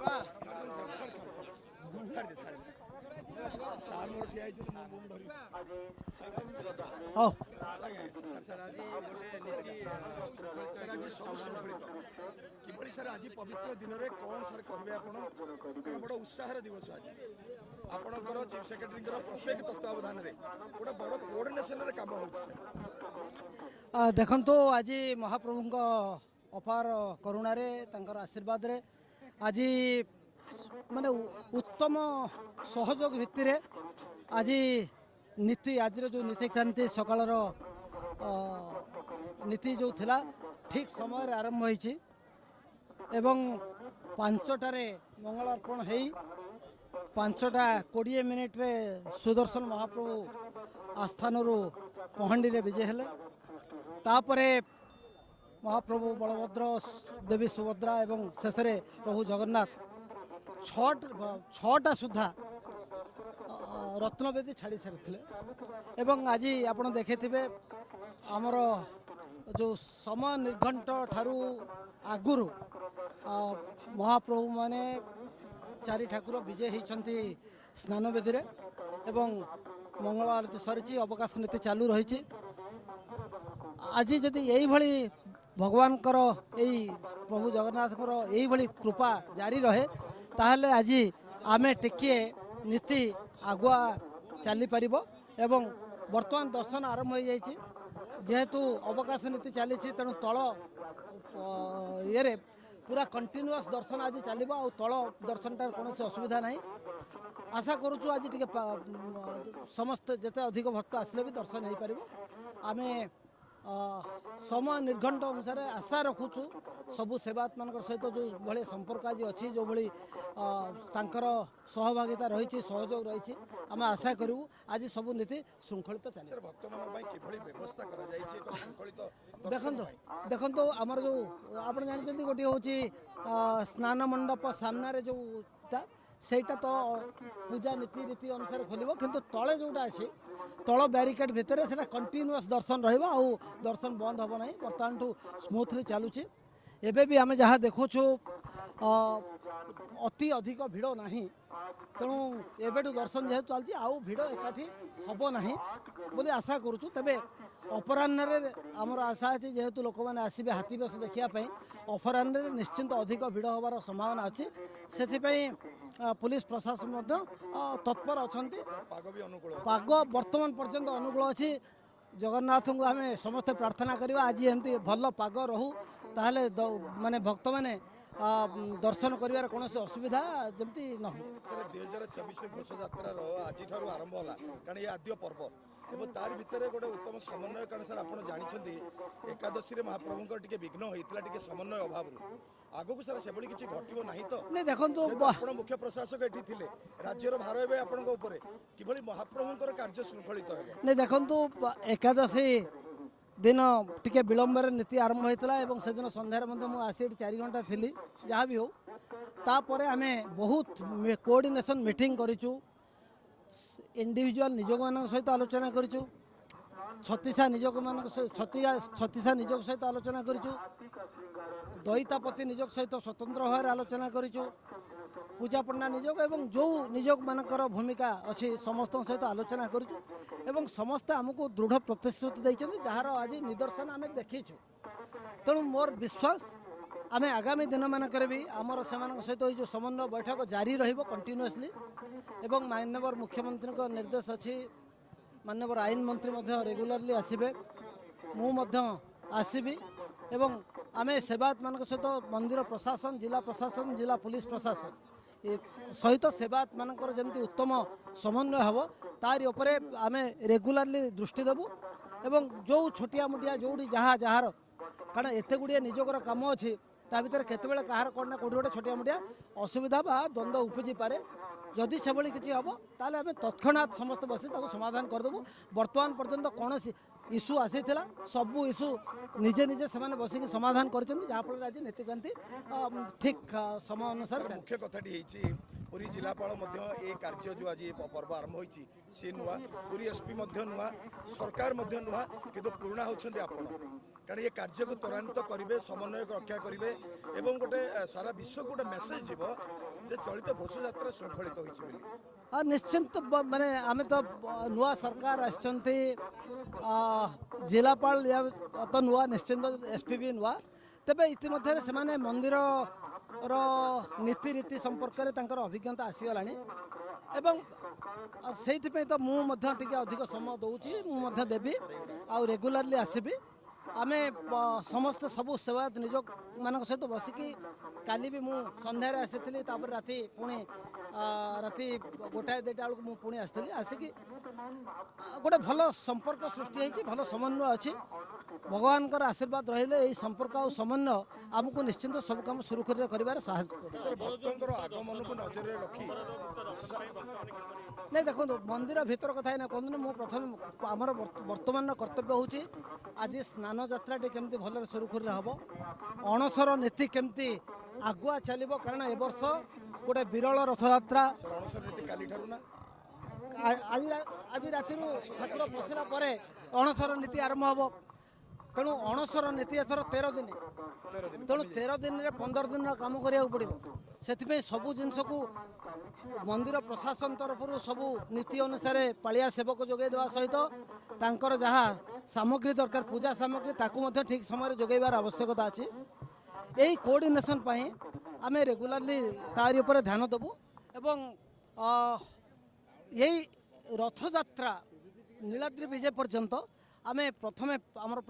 Sir आज पवित्र दिन में कौन सर कहे आप बड़ उत्साह दिवस आज आपणकर चीफ सेक्रेटरी प्रत्येक तत्वावधान में गोटे बड़ कोऑर्डिनेशन रे काम हो देखो आज महाप्रभु अपार करुणार आशीर्वाद रे आज माने उत्तम सहयोग भित्ति आज नीति आज जो नीति क्रांति सकाल नीति जो थिला ठीक समय आरंभ होईछि एवं 5टारे मंगल अर्पण हो 5:20 मिनिट रे सुदर्शन महाप्रभु आस्थान पहंडी रे विजय हेले तापरे महाप्रभु बलभद्र देवी सुभद्रा एवं शेष प्रभु जगन्नाथ 6टा सुधा रत्नवेदी छाड़ी सारी एवं आज आप देखिथे आमर जो समय निर्घंट ठारू आगुरु महाप्रभु माने चारि ठाकुर विजय होती स्नान वेदी एवं मंगल आरती सरी अवकाश नीति चालू रही आज जदि यही भगवान प्रभु जगन्नाथ यही कृपा जारी रहे ताहले आज आमे टिके नीति आगुआ चली पारिबो एवं वर्तमान दर्शन आरंभ हो जाइए जेहेतु अवकाश नीति चली तेणु तल ये पूरा कंटिन्यूअस दर्शन आज चलो आ तल दर्शन कौन असुविधा ना आशा करुचु आज टे समस्त जिते अधिक भक्त आसले भी दर्शन हो पार आम समय निर्घंट अनुसार आशा रखुचु सबु सेवायत मान सहित जो भाई संपर्क आज अच्छी जो भाई सहभागिता रही सहयोग रही आम आशा करूँ आज सबू नीति श्रृंखलित चले देखो आमर जो आप जानते गोटे हूँ स्नान मंडप सामने जोटा सेटा तो पूजा नीति रीति अनुसार खोल किंतु तले जोटा अच्छे तल ब्यारिकेड भितर से कंटिन्यूअस दर्शन रहा दर्शन बंद हम ना बर्तमान ठू स्मूथली चलुची एबे भी आम जहाँ देखुचु अति अधिक भिड़ ना तेणु एबेठू दर्शन जेहेतु चलती आउ भिड़ एकाठी हम ना बोली आशा करुचु तेबे अपराह्न आमर आशा अच्छी जेहेतु लोक मैंने आसबे हाथी बेस देखापी अपराह्न निश्चिंत अधिक भिड़ हबार संभावना अच्छी से पुलिस प्रशासन तत्पर अच्छा पाग बर्तमान पर्यंत अनुकूल अच्छी जगन्नाथ को आम समस्ते प्रार्थना करवा आज एमती भल पाग रहू ताहले माने भक्त माने दर्शन करिवार कौन असुविधा जमती न हो। सर 2024 घोष यात्रा आज आरंभ होला कारण ये आद्य पर्व एवं तार भितर गोटे उत्तम समन्वय कारण सर आप जानते एकादशी महाप्रभु टे विघ्न होता टे समन्वय अभाव आग को सर से किसी घटो ना तो नहीं देखो आप मुख्य प्रशासक ये थे राज्यर भार ए आपंकर कि महाप्रभुं कार्य श्रृंखलित नहीं देखो एकादशी दिन टिके विलंबर नीति आरंभ होता है से दिन सन्धार मुझे 4 घंटा थी जहाँ भी हो तापर आम बहुत कोऑर्डिनेशन मीटिंग करूँ इंडिविजुअल निजोग मान सहित आलोचना करूँ छत्तीसा निजोग मान छत्तीसा निजोग सहित आलोचना करूँ दयितापति निजोग सहित स्वतंत्र भाव आलोचना करूँ पूजा पंडा निजोग एवं जो निजोग मानकर भूमिका अच्छी समस्त सहित आलोचना करूँ समस्ते आमको दृढ़ प्रतिश्रुति देते जार आज निदर्शन आम देखीचु तेणु मोर विश्वास आम आगामी दिन मानक भी आमर से सहित जो समन्वय बैठक जारी रहिबो कंटिन्यूअसली एवं माननीय मुख्यमंत्री को निर्देश अच्छी माननीय आईन मंत्री रेगुलारली आसबे मु आसबि एवं आम सेवायत मान सहित मंदिर प्रशासन जिला पुलिस प्रशासन सहित सेवायत मानकर जमी उत्तम समन्वय हम तारी उपरे आम रेगुलारली दृष्टि देवु एवं जो छोटिया मोटिया जोड़ी जहाँ जार कारण एत गुड़िया निजोगर कम अच्छी ता भर केतबेले कहार कौन ना कौटी गोटे छोटिया मोटिया असुविधा बा द्वंद्व उपजी पारे जदि से किसी हम ताले आम तत्क्षणात समस्त बसी समाधान करदेबू बर्तमान पर्यंत कौन इश्यू आसी सबू इश्यू निजे निजे से बसिक समाधान कर जहाँफल आज नीतिक्रांति ठीक समय अनुसार मुख्य कथाटी पुरी जिलापाल ये कार्य जो आज पर्व आरंभ होती सी नुआ पुरी एसपी नुआ सरकार नुआ कि पुराणा होती आपण कारण ये कार्य को त्वरान्वित करेंगे समन्वय को रक्षा करेंगे एवं गोटे सारा विश्व को गोटे मेसेज जीव जे चलित घोष यात्रा श्रृंखलित होती हाँ निश्चिंत माने आम तो नुआ सरकार आसचंती जिलापाल या तो नुआ निश्चिंत एसपी भी नुआ तेबे इतिमध्य से माने मंदिर नीति रीति संपर्क में तांकर अभिज्ञता आसीगलानी एवं से तो मुझे अधिक समय दूची मुझे देवी आउ रेगुलारली आसबि आमे समस्त सबू सेवायत निजोग मान सहित बसिकी काली भी मु संध्यारे आसी राति पुणी राति गोटाए दुईटा बेलू मुझे पुणी आसी आसिकी गोटे भल संपर्क सृष्टि होती भल समन्वय अच्छी भगवान आशीर्वाद रहिले यही संपर्क और समन्वय आमको निश्चिंत सब काम सुरुखुरी कर साहस भक्तों आगमन को नजर रखी नहीं देखो मंदिर भीतर कथा ना कहूँ मुझे प्रथम आमर वर्तमान कर्तव्य हूँ आज स्नान यात्राटी केमती भल सुरुखुरी हम अणसर नीति केमती आगुआ चलो कारण ए वर्ष गोटे विरल रथयात्रा आज राति ठाकुर पशिला अणसर नीति आरंभ हम तेणु अणसर नीति एथर 13 दिन तेणु 13 दिन में 15 दिन काम करा पड़ो से सबू जिनस को मंदिर प्रशासन तरफ सबू नीति अनुसार पालिया सेवक जोगे देवा सहित तांकर जहाँ सामग्री दरकार पूजा सामग्री ताकू ठीक समय जोगेबार आवश्यकता अच्छी यही कोऑर्डिनेशन आम रेगुलारली तारी उपर ध्यान देबू एवं यही रथयात्रा नीलाद्री विजय पर्यंत आम प्रथमे आमर